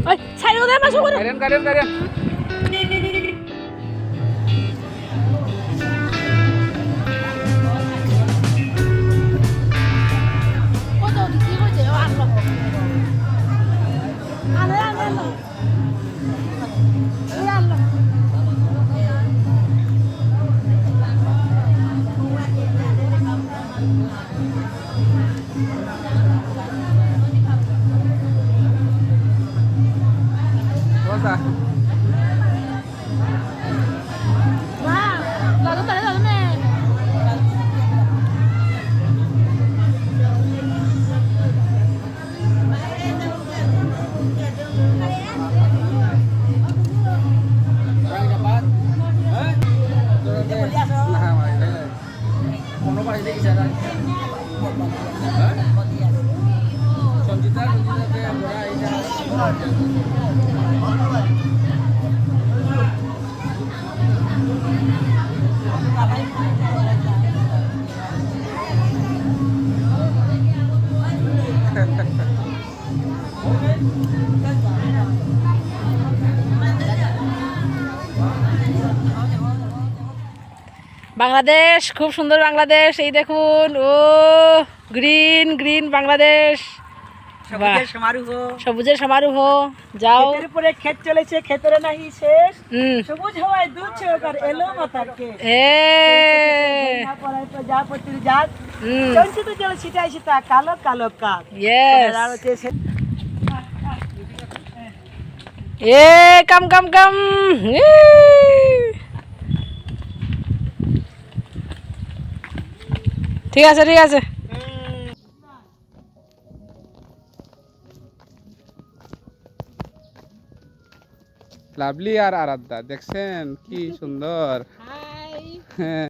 ওই সাইড ওদের মাছ করে কারেন কারেন কারেন কত কি হইছে ও আনলো আনলো আনলো এই আনলো Cosa? Wow, lalu tadi lalu nih. Paling dapat? Hah? Nah, mai. Kono pa hindi isa lang. Hah? Sonjita kaya mura ida. Bangladesh খুব সুন্দর বাংলাদেশ এই দেখুন ও গ্রিন গ্রিন বাংলাদেশ সবুজের সমারোহ সবুজের সমারোহ যাও ক্ষেতের উপরে ক্ষেত চলেছে ক্ষেতের নাহি শেষ হুম সবুজ হওয়ায় দুধ ছড়াকার এলো মাতার কে এ পড়ায় প্রজাপতির জাত হুম চঞ্চিত জল ছিটাই ছিটা কালো কালো কাক ইয়েস আর হচ্ছে সে এ কাম কাম কাম ই। ঠিক আছে ঠিক আছে লাভলি আর আরাধ্যা দেখছেন কি সুন্দর হাই হ্যাঁ